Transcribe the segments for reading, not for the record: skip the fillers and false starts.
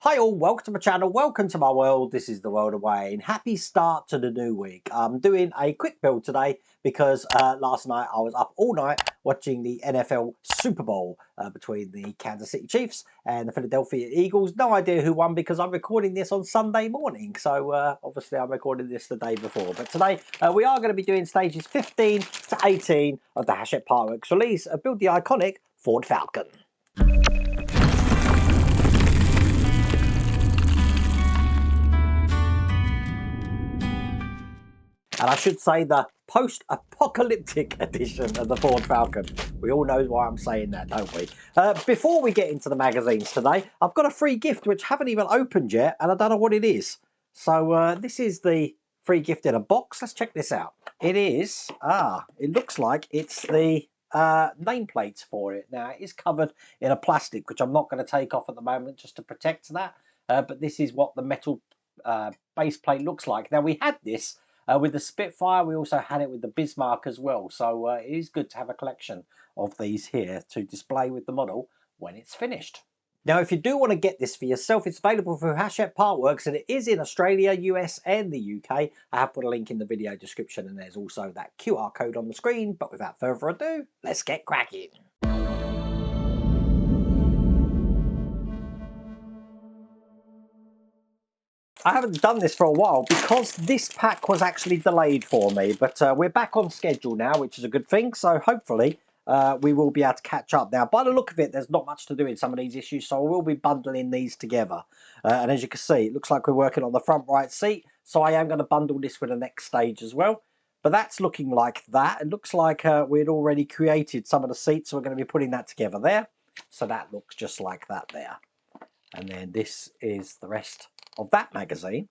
Hi all, welcome to my channel, welcome to my world. This is the world of Wayne. Happy start to the new week. I'm doing a quick build today because last night I was up all night watching the NFL Super Bowl between the Kansas City Chiefs and the Philadelphia Eagles. No idea who won because I'm recording this on Sunday morning. So obviously I'm recording this the day before. But today we are going to be doing stages 15 to 18 of the Hachette Parkworks release of Build the Iconic Ford Falcon. And I should say the post-apocalyptic edition of the Ford Falcon. We all know why I'm saying that, don't we? Before we get into the magazines today, I've got a free gift which I haven't even opened yet, and I don't know what it is. So this is the free gift in a box. Let's check this out. It is, it looks like it's the nameplate for it. Now, it is covered in a plastic, which I'm not going to take off at the moment just to protect that. But this is what the metal base plate looks like. Now, we had this with the Spitfire. We also had it with the Bismarck as well. So it is good to have a collection of these here to display with the model when it's finished. Now, if you do want to get this for yourself, it's available through Hachette Parkworks, and it is in Australia, US and the UK. I have put a link in the video description, and there's also that QR code on the screen. But without further ado, let's get cracking. I haven't done this for a while because this pack was actually delayed for me, but we're back on schedule now, which is a good thing. So hopefully we will be able to catch up. Now, by the look of it, there's not much to do in some of these issues, so I will be bundling these together. And as you can see, it looks like we're working on the front right seat, so I am going to bundle this with the next stage as well. But that's looking like that. It looks like we'd already created some of the seats, so we're going to be putting that together there. So that looks just like that there. And then this is the rest of that magazine.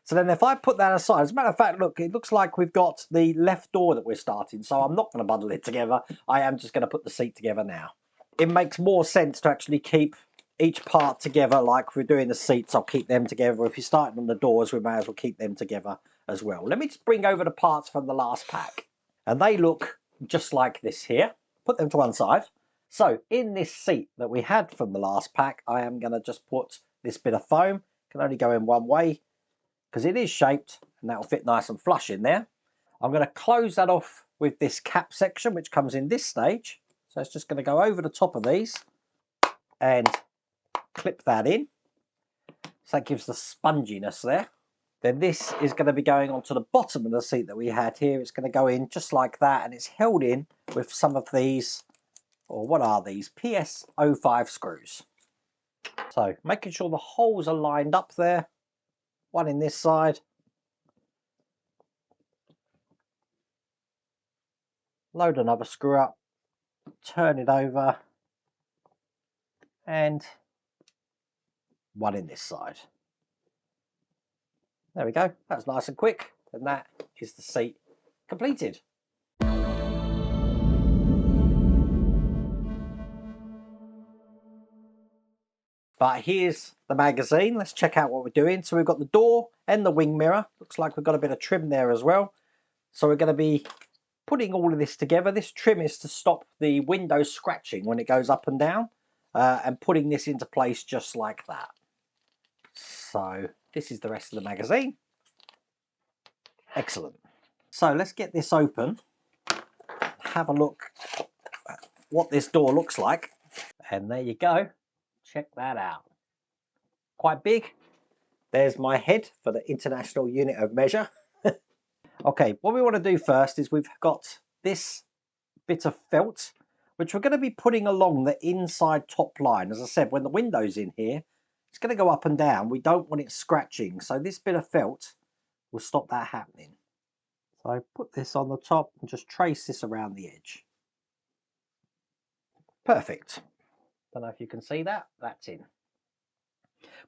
So then if I put that aside, as a matter of fact, look, it looks like we've got the left door that we're starting, so I'm not going to bundle it together. I am just going to put the seat together now. It makes more sense to actually keep each part together. Like if we're doing the seats, I'll keep them together. If you're starting on the doors, we may as well keep them together as well. Let me just bring over the parts from the last pack. And they look just like this here. Put them to one side. So in this seat that we had from the last pack, I am going to just put this bit of foam. Can only go in one way because it is shaped, and that will fit nice and flush in there. I'm going to close that off with this cap section, which comes in this stage. So it's just going to go over the top of these and clip that in. So that gives the sponginess there. Then this is going to be going onto the bottom of the seat that we had here. It's going to go in just like that, and it's held in with some of these, or what are these? PS05 screws. So making sure the holes are lined up there. One in this side. Load another screw up. Turn it over. And one in this side. There we go. That's nice and quick. And that is the seat completed. But here's the magazine. Let's check out what we're doing. So we've got the door and the wing mirror. Looks like we've got a bit of trim there as well. So we're going to be putting all of this together. This trim is to stop the window scratching when it goes up and down. And putting this into place just like that. So this is the rest of the magazine. Excellent. So let's get this open. Have a look at what this door looks like. And there you go. Check that out. Quite big. There's my head for the international unit of measure. Okay, what we want to do first is we've got this bit of felt, which we're going to be putting along the inside top line. As I said, when the window's in here, it's going to go up and down. We don't want it scratching. So this bit of felt will stop that happening. So I put this on the top and just trace this around the edge. Perfect. Don't know if you can see that. That's in.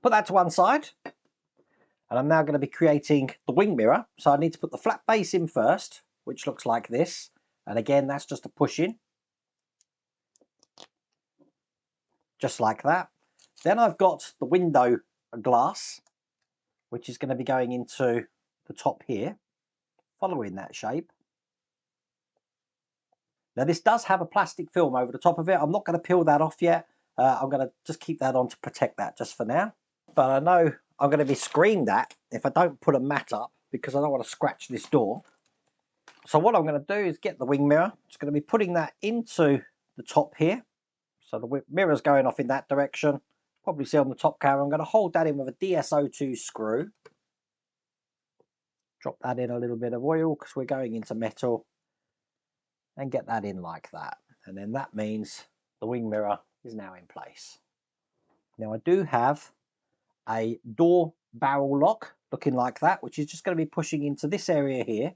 Put that to one side. And I'm now going to be creating the wing mirror. So I need to put the flat base in first, which looks like this. And again, that's just a push in. Just like that. Then I've got the window glass, which is going to be going into the top here, following that shape. Now this does have a plastic film over the top of it. I'm not going to peel that off yet. I'm going to just keep that on to protect that just for now. but I know I'm going to be screamed at if I don't put a mat up because I don't want to scratch this door. So what I'm going to do is get the wing mirror. Just going to be putting that into the top here. So the mirror's going off in that direction. Probably see on the top camera. I'm going to hold that in with a DS02 screw. Drop that in a little bit of oil because we're going into metal. And get that in like that. And then that means the wing mirror is now in place. Now I do have a door barrel lock looking like that, which is just going to be pushing into this area here.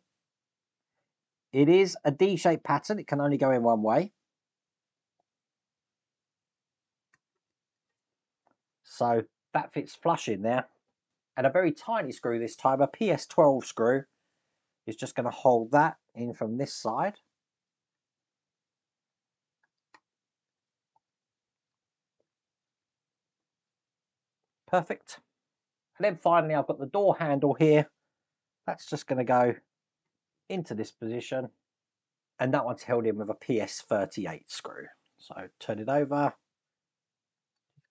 It is a D-shaped pattern. It can only go in one way. So that fits flush in there. And a very tiny screw this time, a PS12 screw, is just going to hold that in from this side. Perfect. And then finally I've got the door handle here. That's just going to go into this position. And that one's held in with a PS38 screw. So turn it over.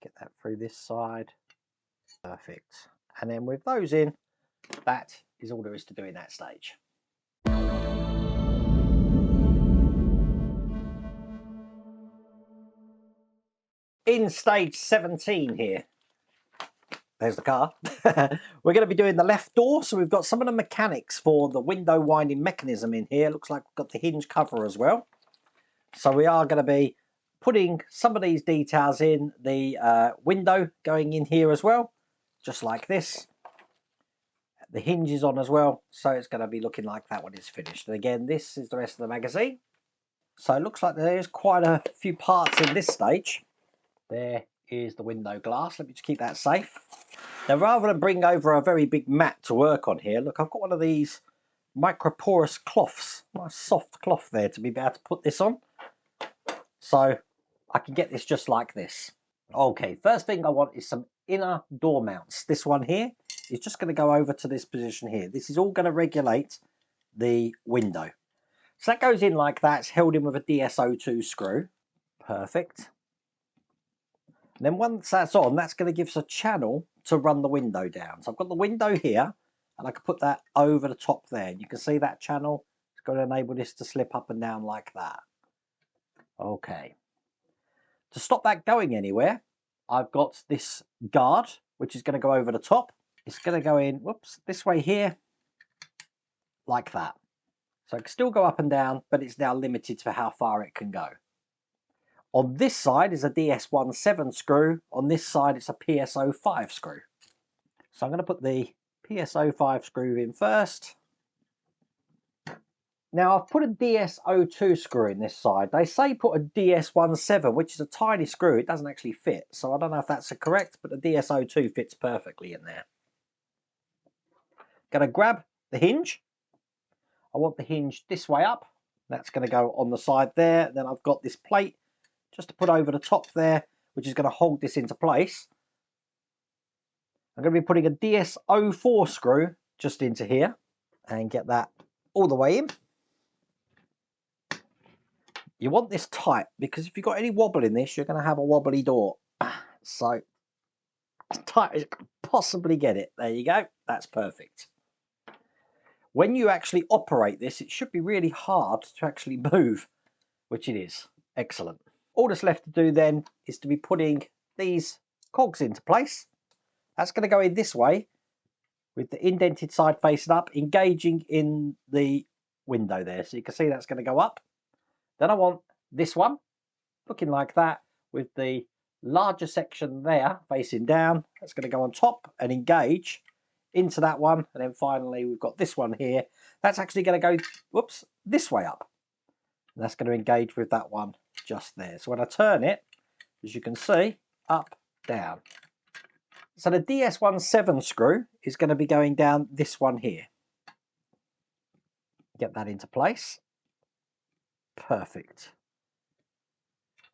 Get that through this side. Perfect. And then with those in, that is all there is to do in that stage. In stage 17 here, there's the car. We're going to be doing the left door. So we've got some of the mechanics for the window winding mechanism in here. Looks like we've got the hinge cover as well. So we are going to be putting some of these details in, the window going in here as well, just like this. The hinge is on as well, so it's going to be looking like that when it's finished. And again, this is the rest of the magazine. So it looks like there's quite a few parts in this stage. There is the window glass. Let me just keep that safe. Now, rather than bring over a very big mat to work on here, look, I've got one of these microporous cloths, nice soft cloth there to be able to put this on. So I can get this just like this. Okay, first thing I want is some inner door mounts. This one here is just going to go over to this position here. This is all going to regulate the window. So that goes in like that. It's held in with a DS02 screw. Perfect. And then once that's on, that's going to give us a channel to run the window down. So I've got the window here, and I can put that over the top there. You can see that channel. It's going to enable this to slip up and down like that. Okay. To stop that going anywhere, I've got this guard, which is going to go over the top. It's going to go in, whoops, this way here, like that. So it can still go up and down, but it's now limited to how far it can go. On this side is a DS17 screw. On this side, it's a PSO5 screw. So I'm going to put the PSO5 screw in first. Now I've put a DS02 screw in this side. They say put a DS17, which is a tiny screw. It doesn't actually fit. So I don't know if that's correct, but the DS02 fits perfectly in there. Going to grab the hinge. I want the hinge this way up. That's going to go on the side there. Then I've got this plate just to put over the top there, which is going to hold this into place. I'm going to be putting a DS04 screw just into here and get that all the way in. You want this tight because if you've got any wobble in this, you're going to have a wobbly door. So as tight as you can possibly get it. There you go. That's perfect. When you actually operate this, it should be really hard to actually move, which it is. Excellent. All that's left to do then is to be putting these cogs into place. That's going to go in this way with the indented side facing up, engaging in the window there. So you can see that's going to go up. Then I want this one looking like that with the larger section there facing down. That's going to go on top and engage into that one. And then finally we've got this one here. That's actually going to go, whoops, this way up. And that's going to engage with that one just there. So when I turn it, as you can see, up, down. So the DS17 screw is going to be going down this one here. Get that into place. Perfect.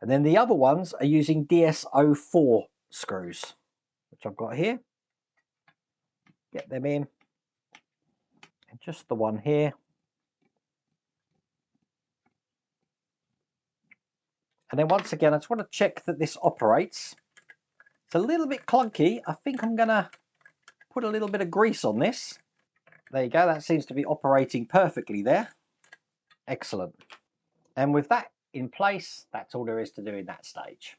And then the other ones are using DS04 screws, which I've got here. Get them in. And just the one here. And then once again, I just want to check that this operates. It's a little bit clunky. I think I'm going to put a little bit of grease on this. There you go. That seems to be operating perfectly there. Excellent. And with that in place, that's all there is to do in that stage.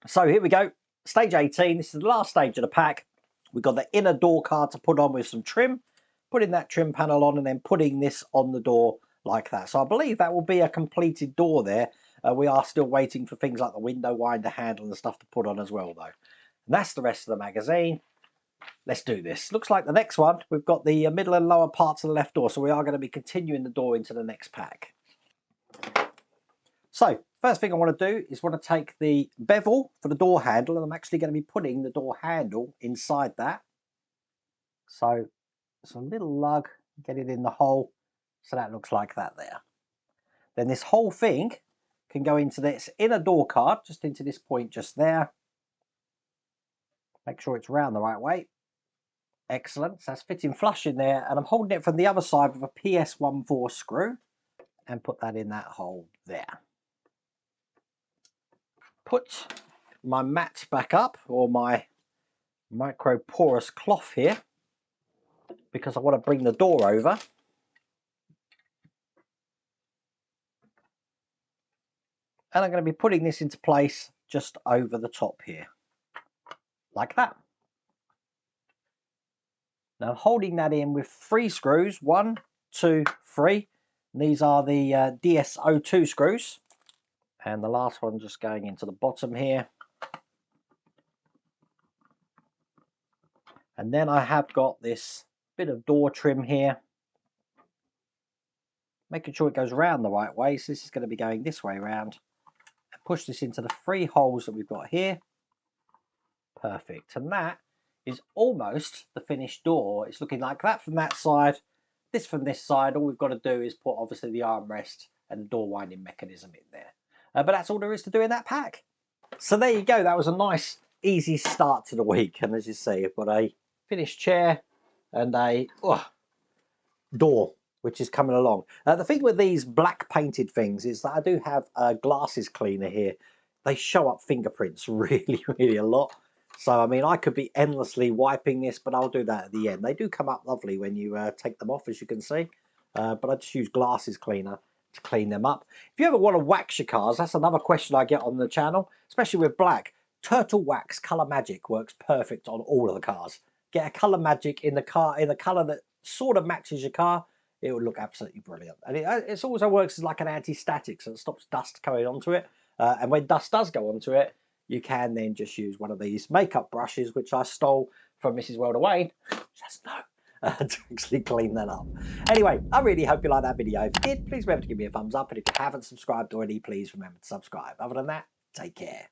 So here we go. Stage 18. This is the last stage of the pack. We've got the inner door card to put on with some trim. Putting that trim panel on and then putting this on the door like that. So I believe that will be a completed door there. We are still waiting for things like the window winder handle and stuff to put on as well though. And that's the rest of the magazine. Let's do this. Looks like the next one, we've got the middle and lower parts of the left door. So we are going to be continuing the door into the next pack. So first thing I want to do is want to take the bevel for the door handle, and I'm actually going to be putting the door handle inside that. So it's a little lug, get it in the hole. So that looks like that there. Then this whole thing can go into this inner door card, just into this point just there. Make sure it's round the right way. Excellent. So that's fitting flush in there, and I'm holding it from the other side with a PS14 screw and put that in that hole there. Put my mat back up, or my micro porous cloth here, because I want to bring the door over. And I'm going to be putting this into place just over the top here, like that. Now holding that in with 3 screws, 1, 2, 3. And these are the DS02 screws. And the last one just going into the bottom here. And then I have got this bit of door trim here. Making sure it goes around the right way. So this is going to be going this way around. And push this into the 3 holes that we've got here. Perfect. And that is almost the finished door. It's looking like that from that side. This from this side. All we've got to do is put obviously the armrest and the door winding mechanism in there. But that's all there is to do in that pack. So there you go. That was a nice, easy start to the week. And as you see, I've got a finished chair and a door, which is coming along. The thing with these black painted things is that I do have a glasses cleaner here. They show up fingerprints really, really a lot. So, I mean, I could be endlessly wiping this, but I'll do that at the end. They do come up lovely when you take them off, as you can see. But I just use glasses cleaner to clean them up. If you ever want to wax your cars, that's another question I get on the channel, especially with black. Turtle Wax Colour Magic works perfect on all of the cars. Get a Colour Magic in the car, in the colour that sort of matches your car. It will look absolutely brilliant. And it also works as like an anti-static, so it stops dust going onto it. And when dust does go onto it, you can then just use one of these makeup brushes, which I stole from Mrs. Welder Wayne, just no, to actually clean that up. Anyway, I really hope you liked that video. If you did, please remember to give me a thumbs up. And if you haven't subscribed already, please remember to subscribe. Other than that, take care.